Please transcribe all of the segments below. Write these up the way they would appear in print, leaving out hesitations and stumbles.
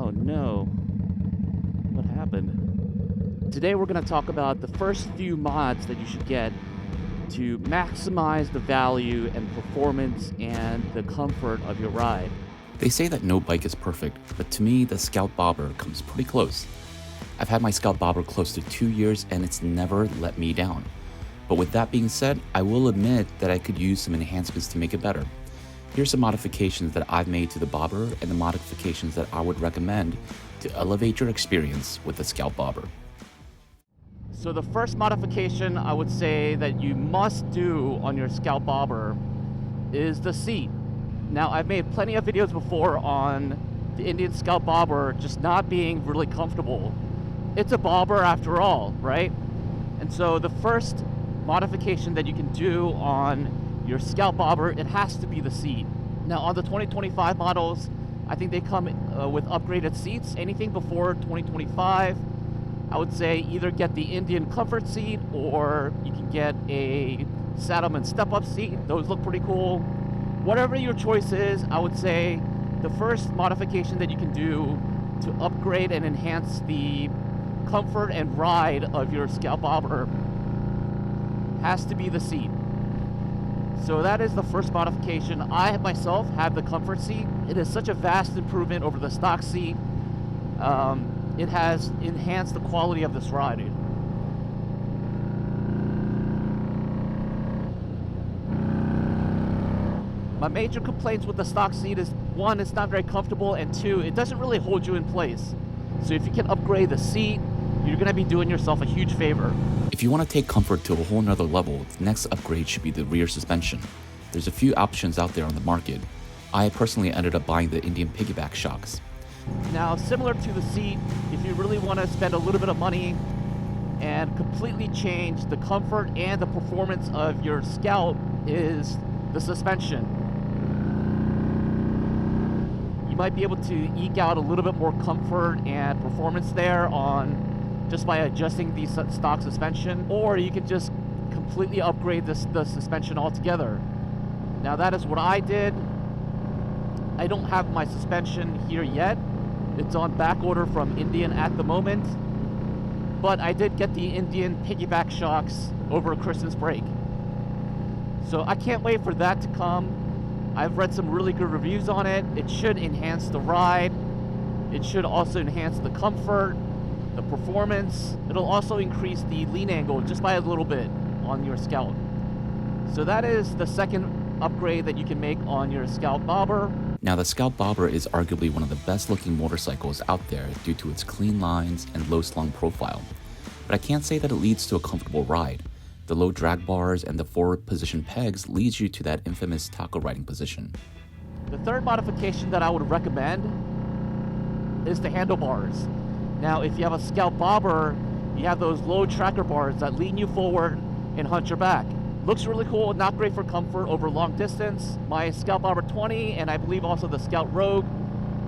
Oh no, what happened? Today we're going to talk about the first few mods that you should get to maximize the value and performance and the comfort of your ride. They say that no bike is perfect, but to me, the Scout Bobber comes pretty close. I've had my Scout Bobber close to 2 years and it's never let me down. But with that being said, I will admit that I could use some enhancements to make it better. Here's some modifications that I've made to the Bobber and the modifications that I would recommend to elevate your experience with the Scout Bobber. So the first modification I would say that you must do on your Scout Bobber is the seat. Now, I've made plenty of videos before on the Indian Scout Bobber just not being really comfortable. It's a bobber after all, right? And so the first modification that you can do on your Scout Bobber, it has to be the seat. Now, on the 2025 models, I think they come with upgraded seats. Anything before 2025, I would say either get the Indian comfort seat or you can get a Saddleman step-up seat. Those look pretty cool. Whatever your choice is, I would say the first modification that you can do to upgrade and enhance the comfort and ride of your Scout Bobber has to be the seat. So that is the first modification. I myself have the comfort seat. It is such a vast improvement over the stock seat. It has enhanced the quality of this ride. My major complaints with the stock seat is, one, it's not very comfortable, and two, it doesn't really hold you in place. So if you can upgrade the seat, you're going to be doing yourself a huge favor. If you want to take comfort to a whole nother level, the next upgrade should be the rear suspension. There's a few options out there on the market. I personally ended up buying the Indian piggyback shocks. Now, similar to the seat, if you really want to spend a little bit of money and completely change the comfort and the performance of your Scout, is the suspension. You might be able to eke out a little bit more comfort and performance there on just by adjusting the stock suspension, or you can just completely upgrade the suspension altogether. Now, that is what I did. I don't have my suspension here yet. It's on back order from Indian at the moment, but I did get the Indian piggyback shocks over Christmas break. So I can't wait for that to come. I've read some really good reviews on it. It should enhance the ride. It should also enhance the comfort, the performance. It'll also increase the lean angle just by a little bit on your Scout. So that is the second upgrade that you can make on your Scout Bobber. Now, the Scout Bobber is arguably one of the best looking motorcycles out there due to its clean lines and low slung profile. But I can't say that it leads to a comfortable ride. The low drag bars and the forward position pegs leads you to that infamous taco riding position. The third modification that I would recommend is the handlebars. Now, if you have a Scout Bobber, you have those low tracker bars that lean you forward and hunch your back. Looks really cool, not great for comfort over long distance. My Scout Bobber 20 and I believe also the Scout Rogue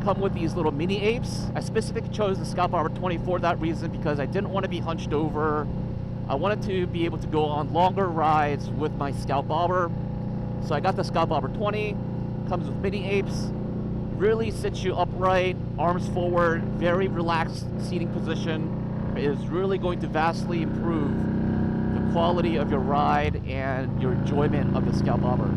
come with these little mini apes. I specifically chose the Scout Bobber 20 for that reason because I didn't want to be hunched over. I wanted to be able to go on longer rides with my Scout Bobber. So I got the Scout Bobber 20, comes with mini apes, really sits you upright, arms forward, very relaxed seating position. It is really going to vastly improve the quality of your ride and your enjoyment of the Scout Bobber.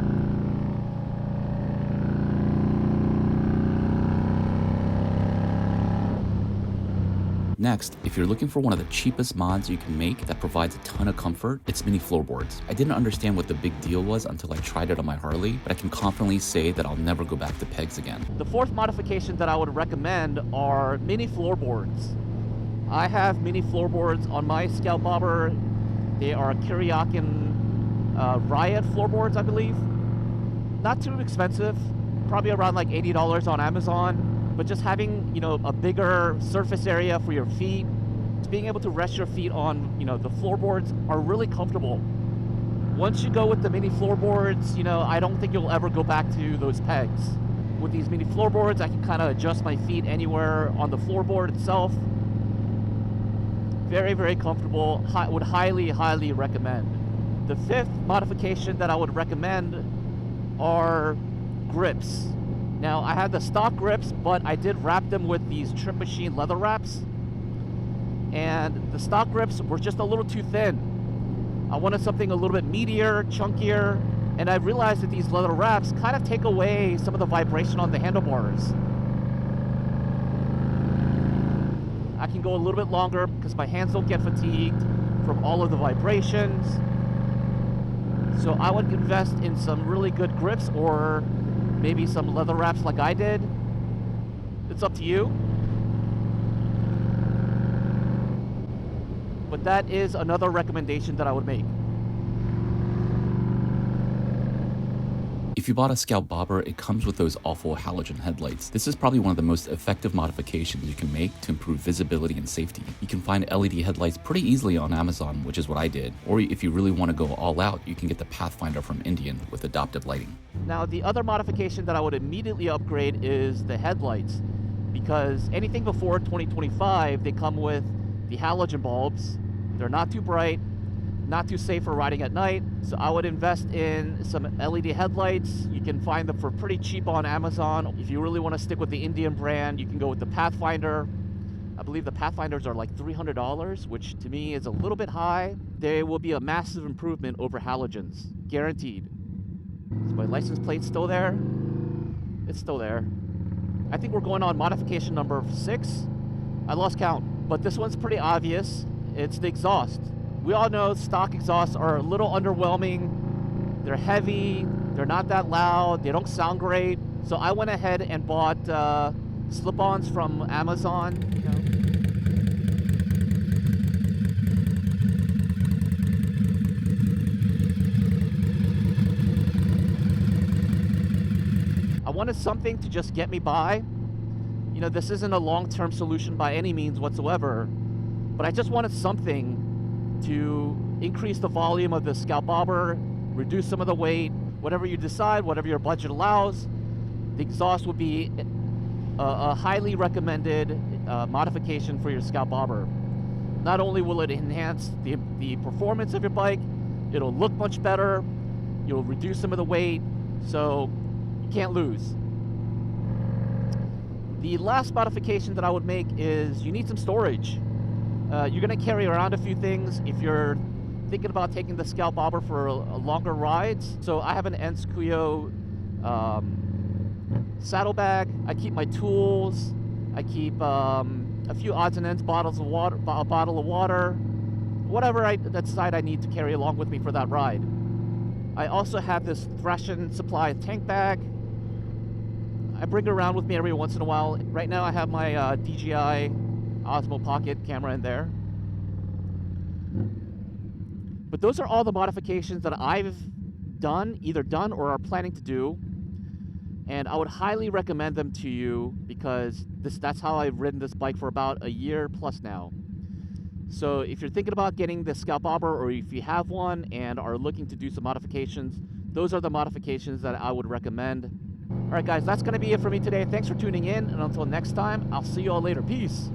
Next, if you're looking for one of the cheapest mods you can make that provides a ton of comfort, it's mini floorboards. I didn't understand what the big deal was until I tried it on my Harley, but I can confidently say that I'll never go back to pegs again. The fourth modification that I would recommend are mini floorboards. I have mini floorboards on my Scout Bobber. They are Kiriakin Riot floorboards, I believe. Not too expensive, probably around like $80 on Amazon. But just having, a bigger surface area for your feet, being able to rest your feet on, the floorboards are really comfortable. Once you go with the mini floorboards, I don't think you'll ever go back to those pegs. With these mini floorboards, I can kind of adjust my feet anywhere on the floorboard itself. Very, very comfortable. Would highly, highly recommend. The fifth modification that I would recommend are grips. Now, I had the stock grips, but I did wrap them with these Trip Machine leather wraps. And the stock grips were just a little too thin. I wanted something a little bit meatier, chunkier, and I realized that these leather wraps kind of take away some of the vibration on the handlebars. I can go a little bit longer because my hands don't get fatigued from all of the vibrations. So I would invest in some really good grips or maybe some leather wraps like I did. It's up to you. But that is another recommendation that I would make. If you bought a Scout Bobber, it comes with those awful halogen headlights. This is probably one of the most effective modifications you can make to improve visibility and safety. You can find LED headlights pretty easily on Amazon, which is what I did. Or if you really want to go all out, you can get the Pathfinder from Indian with adaptive lighting. Now, the other modification that I would immediately upgrade is the headlights, because anything before 2025, they come with the halogen bulbs. They're not too bright, not too safe for riding at night, so I would invest in some LED headlights. You can find them for pretty cheap on Amazon. If you really want to stick with the Indian brand, you can go with the Pathfinder. I believe the Pathfinders are like $300, which to me is a little bit high. They will be a massive improvement over halogens, guaranteed. Is my license plate still there? It's still there. I think we're going on modification number 6. I lost count, but this one's pretty obvious. It's the exhaust. We all know stock exhausts are a little underwhelming. They're heavy, they're not that loud, they don't sound great. So I went ahead and bought slip-ons from Amazon. I wanted something to just get me by. You know, this isn't a long-term solution by any means whatsoever, but I just wanted something to increase the volume of the Scout Bobber, reduce some of the weight, whatever you decide, whatever your budget allows. The exhaust would be a highly recommended modification for your Scout Bobber. Not only will it enhance the performance of your bike, it'll look much better, you'll reduce some of the weight, so you can't lose. The last modification that I would make is you need some storage. You're going to carry around a few things if you're thinking about taking the Scout Bobber for a longer rides. So I have an Ents Kuyo saddlebag. I keep my tools. I keep a few odds and ends, bottles of water, a bottle of water, whatever I decide I need to carry along with me for that ride. I also have this Thrashin Supply tank bag. I bring it around with me every once in a while. Right now I have my DJI Osmo Pocket camera in there. But those are all the modifications that I've either done or are planning to do. And I would highly recommend them to you because that's how I've ridden this bike for about a year plus now. So if you're thinking about getting the Scout Bobber, or if you have one and are looking to do some modifications, those are the modifications that I would recommend. All right, guys, that's going to be it for me today. Thanks for tuning in. And until next time, I'll see you all later. Peace.